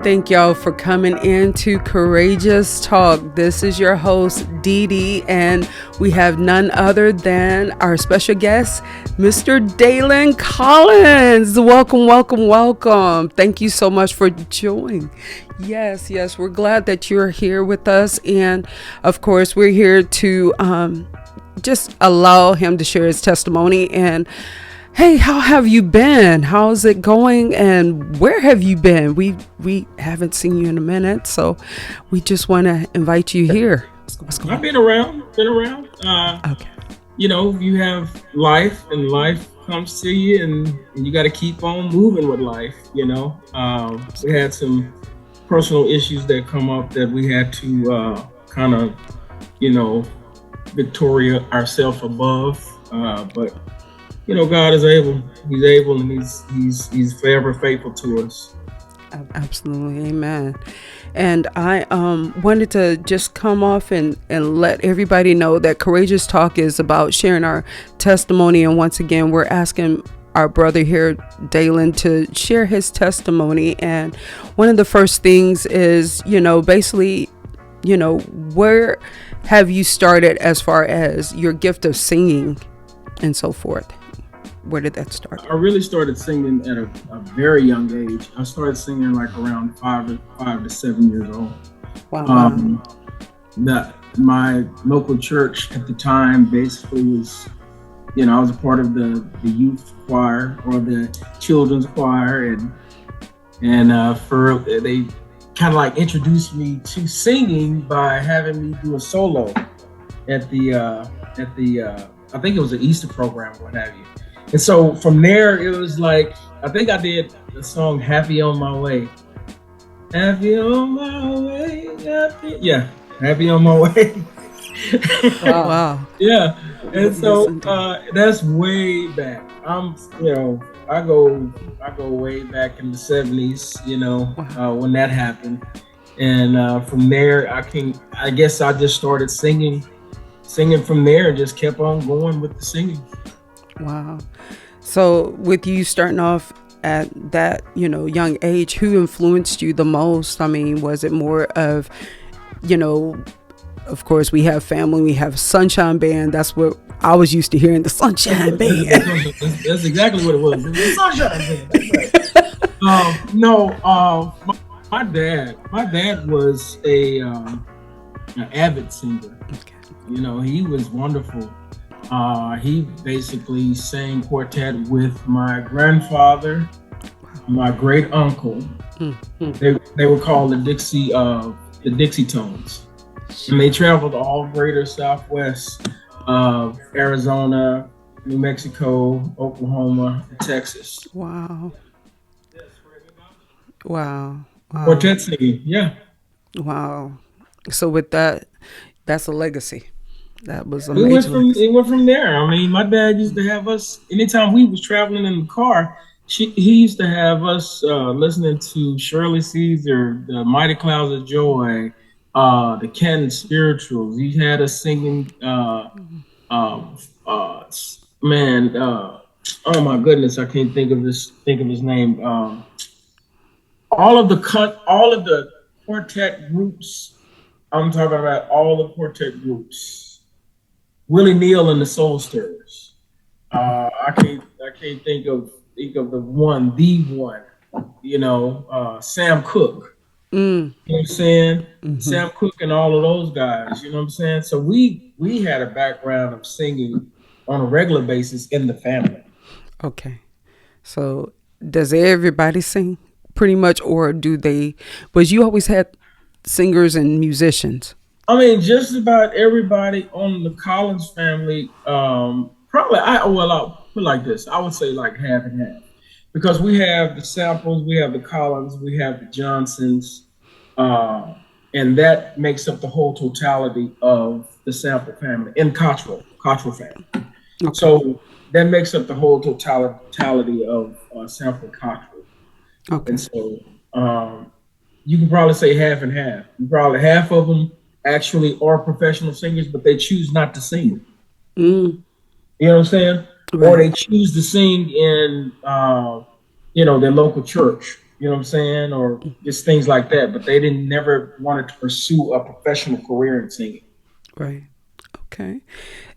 Thank y'all for coming into Courageous Talk. This is your host, Dee Dee, and we have none other than our special guest, Mr. Dalon Collins. Welcome, welcome, welcome. Thank you so much for joining. Yes, we're glad that you're here with us. And of course, we're here to just allow him to share his testimony. And hey, how have you been? How's it going? And where have you been? We haven't seen you in a minute, so we just want to invite you here. What's going on? I've been around. Okay. You have life, and life comes to you, and you got to keep on moving with life. We had some personal issues that come up that we had to kind of, Victoria ourselves above, but. God is able. He's able, and he's forever faithful to us. Absolutely, amen. And I wanted to just come off and let everybody know that Courageous Talk is about sharing our testimony. And once again, we're asking our brother here, Dalon, to share his testimony. And one of the first things is, basically, where have you started as far as your gift of singing and so forth? Where did that start? I really started singing at a very young age. I started singing like around 5 to 7 years old. Wow. My local church at the time basically was, I was a part of the youth choir or the children's choir, and they kind of like introduced me to singing by having me do a solo at the I think it was an Easter program or what have you. And so from there, it was like, I think I did the song Happy on My Way. Happy on my way, happy on my way. Wow. Yeah. And so that's way back. I go way back in the 70s, Wow. when that happened. And from there, I guess I just started singing from there and just kept on going with the singing. Wow. So with you starting off at that, young age, who influenced you the most? I mean, was it more of, of course we have family, we have Sunshine Band. That's what I was used to hearing, the Sunshine Band. That's exactly what it was. It was the Sunshine Band. No, my dad was an avid singer. Okay. He was wonderful. He basically sang quartet with my grandfather, my great uncle. Mm-hmm. They were called the Dixie Tones, and they traveled all greater Southwest of Arizona, New Mexico, Oklahoma, and Texas. Wow. Wow. Quartet singing, yeah. Wow. So with that's a legacy. That was It went from there. I mean, my dad used to have us, anytime we was traveling in the car, he used to have us listening to Shirley Caesar, the Mighty Clouds of Joy, the Canton Spirituals. He had us singing, oh my goodness, I can't think of his name. All of the quartet groups. I'm talking about all the quartet groups. Willie Neal and the Soul Stirrers. I can't think of the one. Sam Cooke. Mm. You know what I'm saying? Mm-hmm. Sam Cooke and all of those guys. You know what I'm saying? So we had a background of singing on a regular basis in the family. Okay. So does everybody sing pretty much, or was you always had singers and musicians? I mean, just about everybody on the Collins family, probably, I'll put it like this. I would say like half and half. Because we have the Samples, we have the Collins, we have the Johnsons, and that makes up the whole totality of the Sample family and Cottrell family. Okay. So that makes up the whole totality of Sample Cottrell. Okay. And so you can probably say half and half. Probably half of them actually are professional singers, but they choose not to sing. Mm. You know what I'm saying? Right. Or they choose to sing in, their local church, you know what I'm saying, or just things like that. But they didn't never wanted to pursue a professional career in singing. Right. Okay.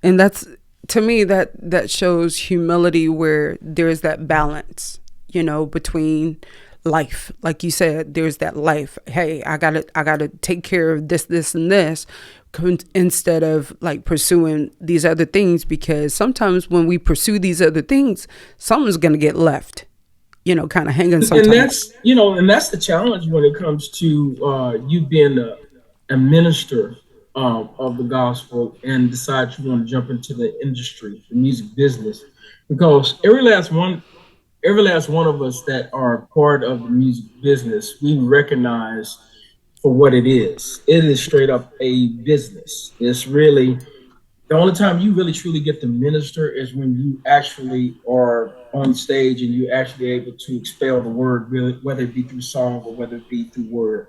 And that's, to me, that shows humility, where there's that balance, between life. Like you said, there's that life. Hey, I gotta take care of this and this, instead of like pursuing these other things, because sometimes when we pursue these other things, something's gonna get left, kind of hanging And sometimes. that's the challenge when it comes to you being a minister of the gospel and decide you want to jump into the industry, the music business, because every last one of us that are part of the music business, we recognize for what it is. It is straight up a business. It's really the only time you really truly get to minister is when you actually are on stage and you're actually able to expel the word, really, whether it be through song or whether it be through word.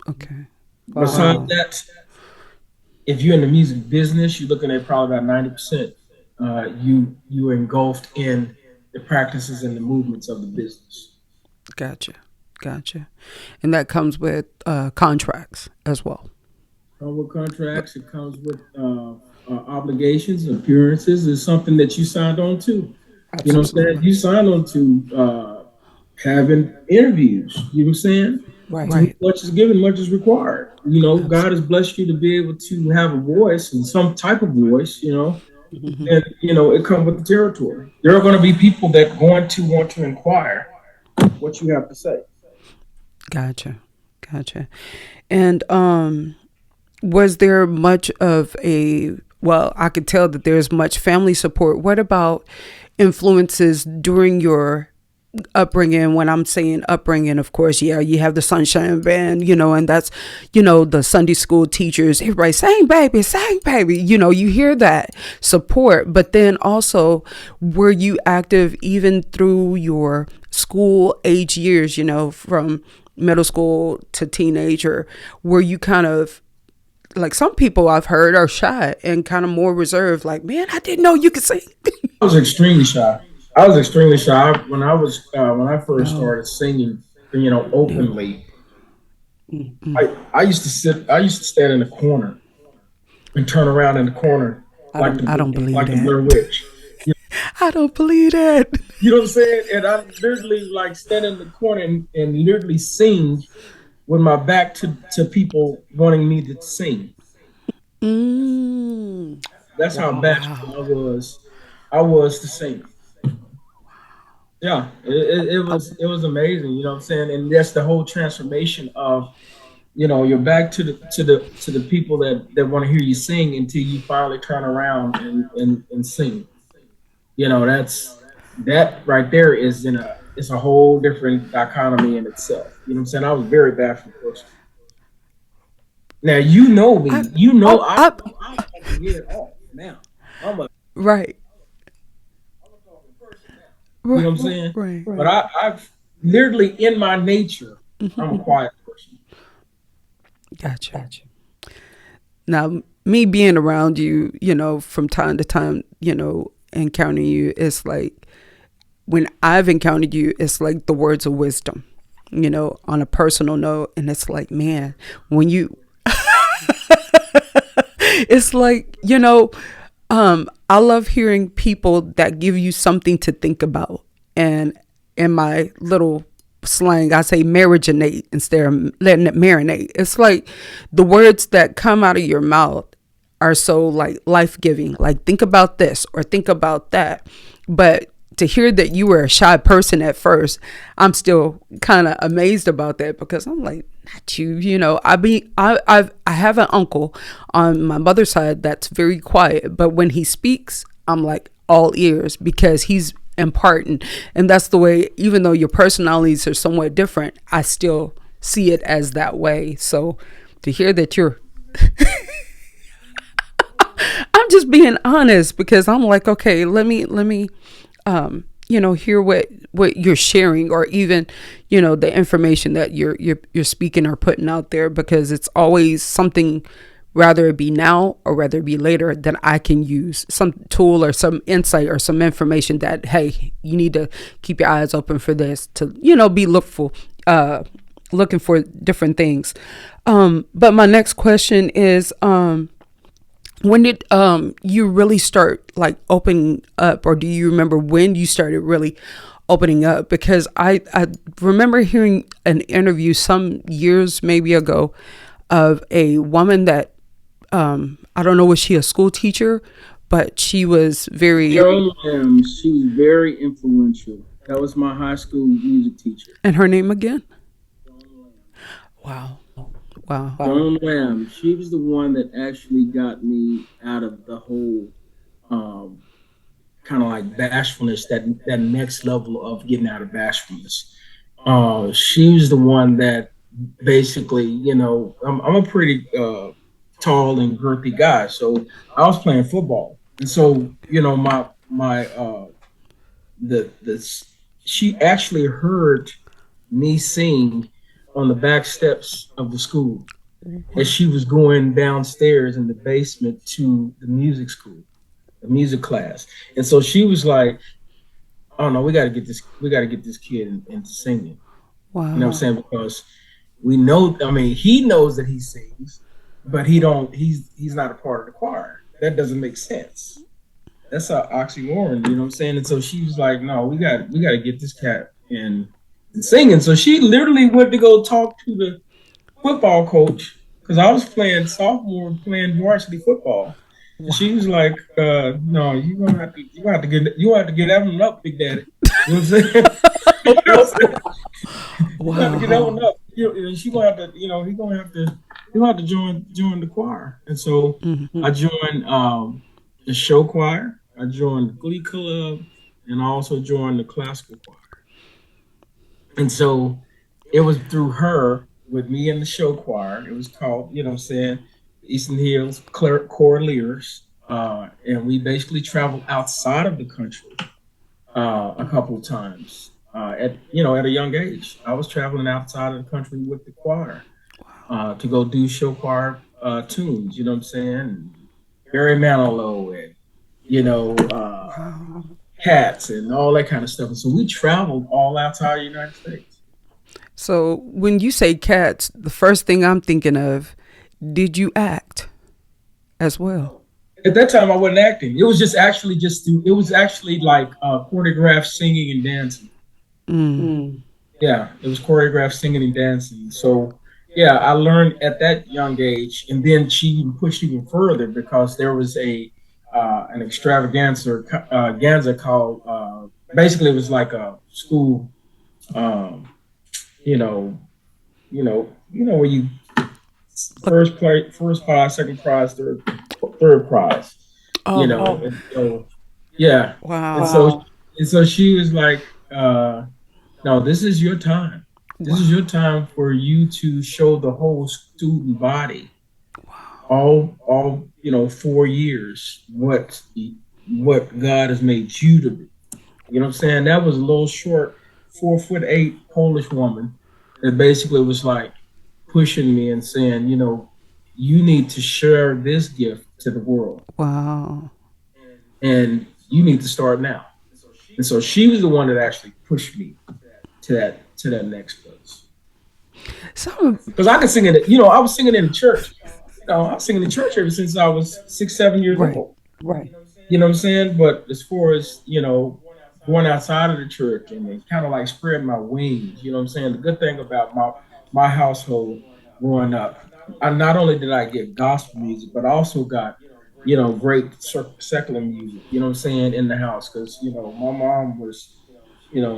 Okay. Besides Wow. that, if you're in the music business, you're looking at probably about 90%. You are engulfed in the practices and the movements of the business. Gotcha. And that comes with contracts as well. Comes with contracts. It comes with obligations, appearances. It's something that you signed on to. You know what I'm saying? Absolutely. You signed on to having interviews. You know what I'm saying? Right. To whom much is given, much is required. God has blessed you to be able to have a voice and some type of voice. Hmm. And it comes with the territory. There are going to be people that are going to want to inquire what you have to say. Gotcha. And was there much of a, well, I could tell that there's much family support. What about influences during your upbringing? When I'm saying upbringing, of course, yeah, you have the Sunshine Band, and that's, the Sunday school teachers, everybody sing baby, you hear that support. But then also, were you active even through your school age years, from middle school to teenager? Were you kind of, like, some people I've heard are shy and kind of more reserved, like, man, I didn't know you could sing. I was extremely shy. I was extremely shy when I first No. started singing, Yeah. openly. Mm-mm. I used to stand in the corner and turn around in the corner I don't believe like the that. Blair Witch. I don't believe that. You know what I'm saying? And I literally like stand in the corner and literally sing with my back to people wanting me to sing. Mm. That's how Wow. bashful I was to sing. Yeah, Uh, it was amazing. You know what I'm saying? And that's the whole transformation of you're back to the people that want to hear you sing until you finally turn around and sing. That right there is it's a whole different dichotomy in itself. You know what I'm saying? I was very bashful person. Now you know I, me. oh, I'm talking here off now. right, I'm a talking person now. You know right, what I'm saying? right. But I've literally in my nature, I'm a quiet person. Gotcha. Now, me being around you, from time to time, encountering you, it's like, when I've encountered you, it's like the words of wisdom, on a personal note. And it's like, man, when you, it's like, I love hearing people that give you something to think about. And in my little slang, I say marinate instead of letting it marinate. It's like the words that come out of your mouth are so like life giving. Like, think about this or think about that. But to hear that you were a shy person at first, I'm still kind of amazed about that, because I'm like, not you, I have an uncle on my mother's side that's very quiet, but when he speaks, I'm like all ears, because he's imparting. And that's the way, even though your personalities are somewhat different, I still see it as that way. So to hear that you're, I'm just being honest, because I'm like, okay, let me hear what you're sharing, or even, the information that you're speaking or putting out there, because it's always something rather it be now or rather it be later, then I can use some tool or some insight or some information that, hey, you need to keep your eyes open for this, to, be looking for different things. But my next question is, when did you really start like opening up, or do you remember when you started really opening up? Because I remember hearing an interview some years maybe ago of a woman that, I don't know, was she a school teacher, but she was very, She was very influential. That was my high school music teacher. and her name again? Wow. Wow. Joan Lamb. She was the one that actually got me out of the whole um, kind of like bashfulness, that next level of getting out of bashfulness. She was the one that basically, I'm a pretty tall and girthy guy, so I was playing football, and so my the she actually heard me sing on the back steps of the school as she was going downstairs in the basement to the music school, the music class. And so she was like, "Oh no, we got to get this kid into singing." Wow. You know what I'm saying? Because we know, I mean, he knows that he sings, but he's not a part of the choir. That doesn't make sense. That's an oxymoron, you know what I'm saying? And so she was like, "No, we got to get this cat in and singing." So she literally went to go talk to the football coach, because I was playing sophomore, playing varsity football. And she was like, "No, you gonna have to get that one up, Big Daddy." You know what I'm saying? You know what I'm saying? Wow. You have to get that one up. She gonna have to, he gonna have to join the choir. And so I joined the show choir. I joined the glee club, and I also joined the classical choir. And so it was through her, with me in the show choir. It was called, Eastern Hills Choraleers. And we basically traveled outside of the country a couple of times. At a young age, I was traveling outside of the country with the choir to go do show choir tunes. You know what I'm saying? Barry Manilow and Cats and all that kind of stuff. And so we traveled all outside the United States. So when you say Cats, the first thing I'm thinking of, did you act as well? At that time, I wasn't acting. It was it was actually like choreographed singing and dancing. Yeah, it was choreographed singing and dancing. So yeah, I learned at that young age, and then she even pushed even further because there was an extravaganza ganza called basically it was like a school, um, you know, where you first prize, second prize, third prize, And so, yeah, Wow. and so she was like, "No, this is your time. This is your time for you to show the whole student body, all 4 years, what God has made you to be." You know what I'm saying? That was a little short, 4'8" Polish woman that basically was like pushing me and saying, you need to share this gift to the world. Wow. And you need to start now. And so she was the one that actually pushed me to that next place. Because I could sing in it, I was singing in the church. I was singing in church ever since I was 6, 7 years old. Right. You know what I'm saying? But as far as, going outside of the church and kind of like spreading my wings, you know what I'm saying? The good thing about my household growing up, not only did I get gospel music, but I also got, great secular music, you know what I'm saying, in the house. Because, my mom was,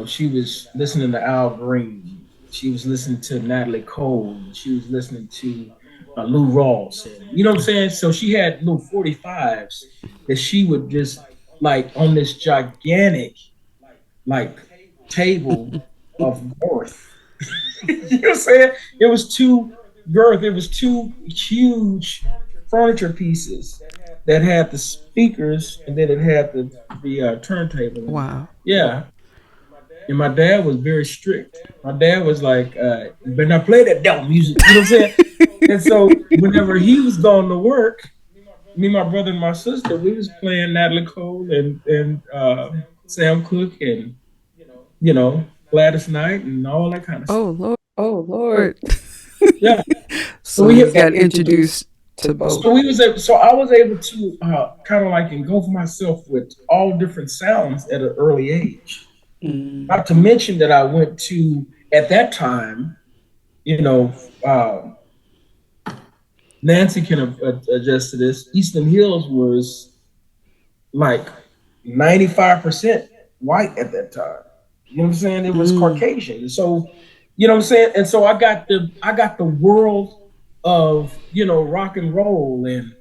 she was listening to Al Green. She was listening to Natalie Cole. She was listening to Lou Rawls. And, you know what I'm saying? So she had little 45s that she would just, like, on this gigantic, like, table of girth. You know what I'm saying? It was two huge furniture pieces that had the speakers, and then it had the turntable. Wow. Yeah. and my dad was very strict. My dad was like, "You better not play that devil music." You know what I'm saying? And so whenever he was going to work, me, my brother, and my sister, we was playing Natalie Cole and Sam Cooke and Gladys Knight and all that kind of Oh stuff. Lord. Oh Lord. Yeah. So So we you hit, got introduced to both. so I was able to kind of like engulf myself with all different sounds at an early age. Mm. Not to mention that I went to at that time, you know, uh, Nancy can adjust to this. Eastern Hills was like 95% white at that time. You know what I'm saying? It was Mm. Caucasian. So, you know what I'm saying? And so I got the world of, rock and roll and,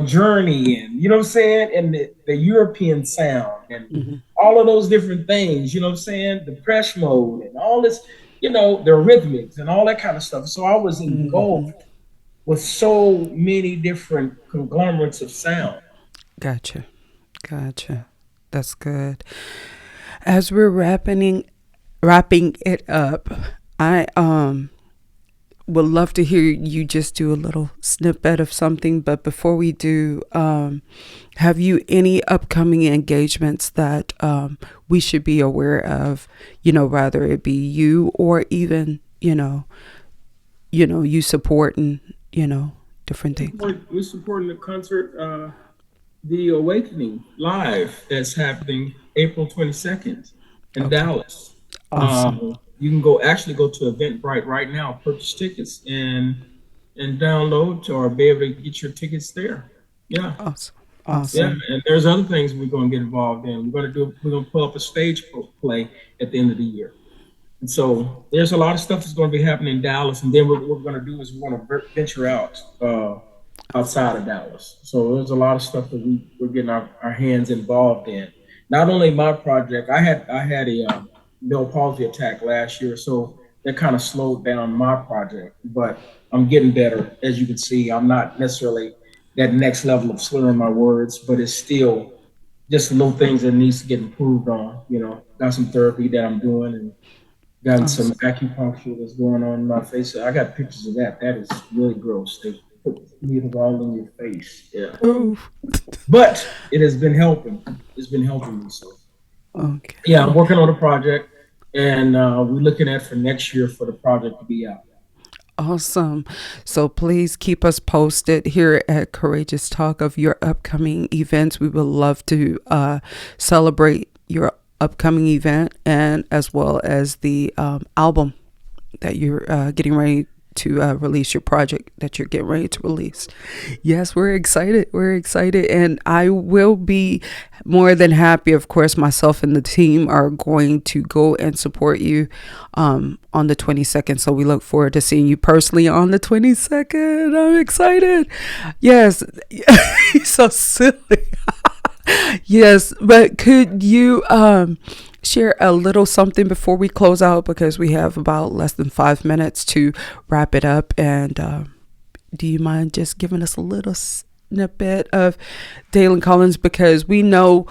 Journey and, you know what I'm saying? And the European sound and Mhm. all of those different things, you know what I'm saying? The press mode and all this, the rhythmics and all that kind of stuff. So I was Mhm. engulfed with so many different conglomerates of sound. Gotcha. Gotcha. That's good. As we're wrapping it up, I would love to hear you just do a little snippet of something. But before we do, have you any upcoming engagements that we should be aware of? Rather it be you or even you supporting different things. We're supporting the concert, The Awakening live that's happening April 22nd in Okay. Dallas. Awesome. You can go to Eventbrite right now, purchase tickets and download or be able to get your tickets there. Yeah. Awesome. Yeah, Awesome. and there's other things we're going to get involved in. We're going to pull up a stage play at the end of the year. And so there's a lot of stuff that's going to be happening in Dallas. And then what we're going to do is we're going to venture out outside of Dallas. So there's a lot of stuff that we're getting our hands involved in. Not only my project, I had a Bell palsy attack last year, so that kind of slowed down my project. But I'm getting better, as you can see. I'm not necessarily that next level of slurring my words, but it's still just little things that needs to get improved on. Got some therapy that I'm doing and gotten some Awesome. acupuncture that's going on in my face. I got pictures of that. That is really gross. They put needles all in your face. Yeah. Oh, But it has been helping. It's been helping me. So yeah, I'm okay. working on a project and we're looking at for next year for the project to be out. Awesome. So please keep us posted here at Courageous Talk of your upcoming events. We would love to celebrate your upcoming event and as well as the album that you're getting ready to release, your project that you're getting ready to release. Yes, we're excited. We're excited. And I will be more than happy. Of course, myself and the team are going to go and support you on the 22nd. So we look forward to seeing you personally on the 22nd. I'm excited. Yes. So silly. Yes. But could you share a little something before we close out, because we have about less than 5 minutes to wrap it up? And do you mind just giving us a little snippet of Dalon Collins? Because we know,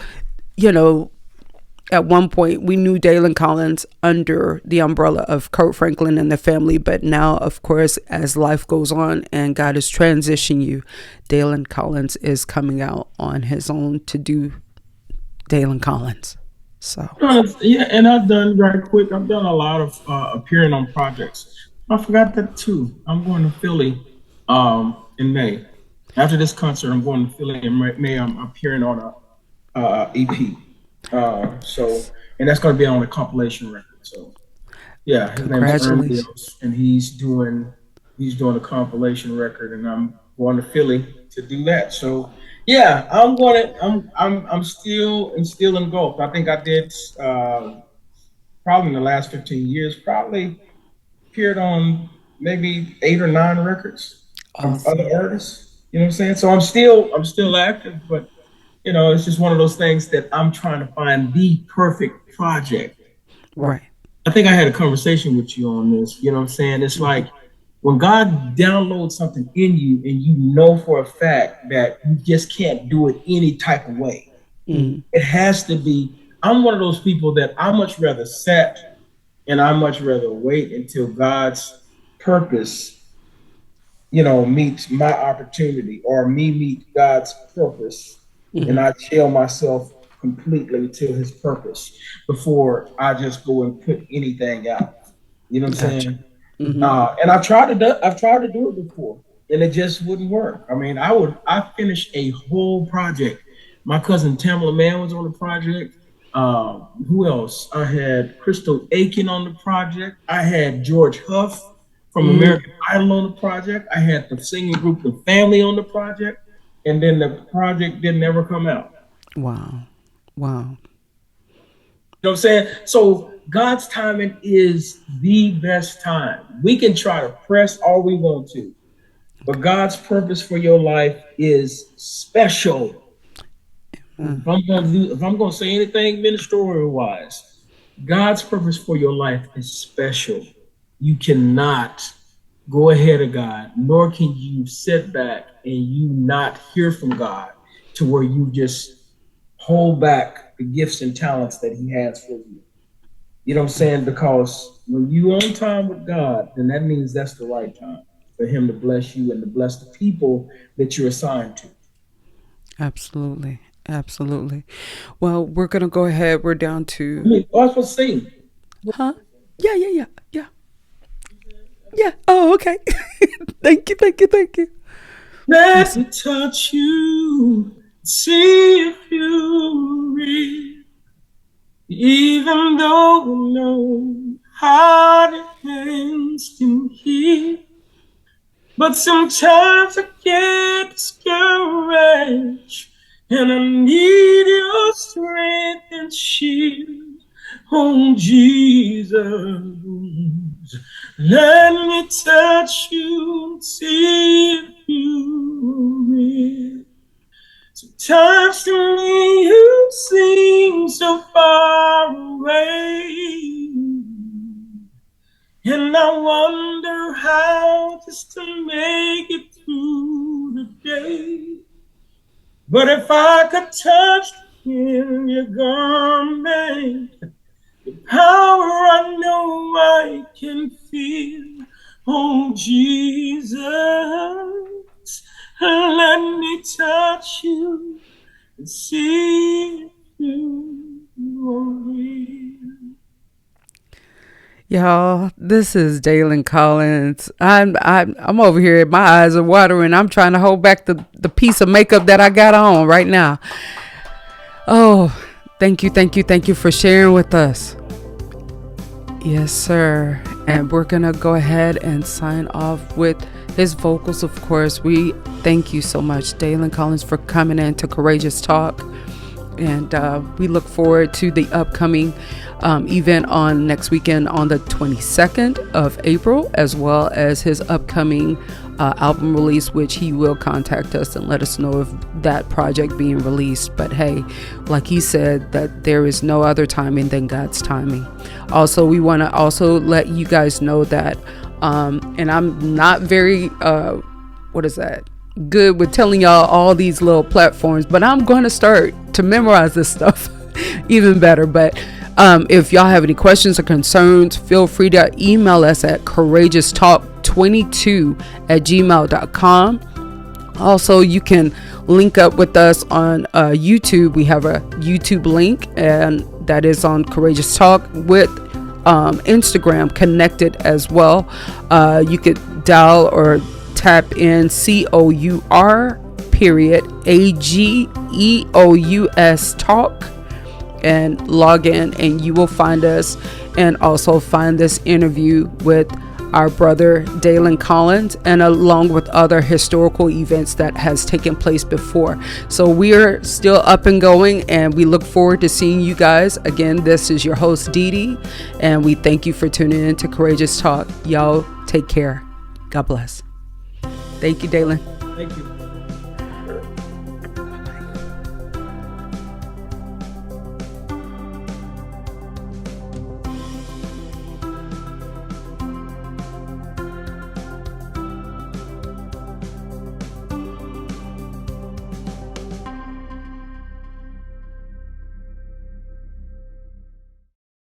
at one point we knew Dalon Collins under the umbrella of Kurt Franklin and the family, but now, of course, as life goes on and God has transitioned you, Dalon Collins is coming out on his own to do Dalon Collins. So, Yeah, and I've done right quick. I've done a lot of appearing on projects. I forgot that too. I'm going to Philly in May. After this concert, I'm going to Philly in May. I'm appearing on a EP. And that's going to be on a compilation record. So yeah, his name is Ernie congratulations. Mills, and he's doing a compilation record, and I'm going to Philly to do that. So yeah, I'm still engulfed. I think I did probably in the last 15 years, probably appeared on maybe 8 or 9 records of other Awesome. artists. You know what I'm saying? So I'm still active, but it's just one of those things that I'm trying to find the perfect project. Right. I think I had a conversation with you on this. You know what I'm saying? It's Mm-hmm. like when God downloads something in you and you know for a fact that you just can't do it any type of way. Mm-hmm. It has to be I'm one of those people that I much rather set and I much rather wait until God's purpose, meet my opportunity or me meet God's purpose. And I chill myself completely to his purpose before I just go and put anything out. You know what I'm Gotcha. saying? And I've tried to do it before, and it just wouldn't work. I mean, I finished a whole project. My cousin Tamala Mann was on the project. Who else? I had Crystal Aiken on the project. I had George Huff from American Idol on the project. I had the singing group The Family on the project, and then the project didn't ever come out. Wow. Wow. You know what I'm saying? So God's timing is the best time. We can try to press all we want to, but God's purpose for your life is special. If I'm going to say anything ministerial wise, God's purpose for your life is special. You cannot go ahead of God, nor can you sit back and you not hear from God to where you just hold back the gifts and talents that he has for you. You know what I'm saying? Because when you on time with God, then that means that's the right time for him to bless you and to bless the people that you're assigned to. Absolutely. Absolutely. Well, we're going to go ahead. We're down I to, mean, also sing. huh? Yeah, yeah, yeah, yeah. Yeah. Oh, okay. Thank you, thank you, thank you. Let me touch you, see if you real. Even though we know hard hands can heal. But sometimes I get discouraged, and I need your strength and shield. Oh, Jesus, let me touch you, see if you will. Sometimes to me you seem so far away, and I wonder how just to make it through the day. But if I could touch in your garment, the power I know I can feel. Oh, Jesus, let me touch you and see if you are real. Y'all, this is Dalon Collins. I'm over here. My eyes are watering. I'm trying to hold back the piece of makeup that I got on right now. Oh, thank you, thank you, thank you for sharing with us. Yes, sir. And we're gonna go ahead and sign off with his vocals. Of course, we thank you so much, Dalon Collins, for coming in to Courageous Talk. And we look forward to the upcoming event on next weekend on the 22nd of April, as well as his upcoming album release, which he will contact us and let us know of that project being released. But hey, like he said, that there is no other timing than God's timing. Also, we want to also let you guys know that, and I'm not very, good with telling y'all all these little platforms, but I'm going to start to memorize this stuff even better. But if y'all have any questions or concerns, feel free to email us at courageoustalk22@gmail.com. Also, you can link up with us on YouTube. We have a YouTube link, and that is on Courageous Talk with Instagram connected as well. You could dial or tap in COUR.AGEOUS talk and log in, and you will find us, and also find this interview with our brother Dalon Collins, and along with other historical events that has taken place before. So we're still up and going, and we look forward to seeing you guys again. This is your host Dee Dee, and we thank you for tuning in to Courageous Talk. Y'all take care. God bless. Thank you, Dalon. Thank you.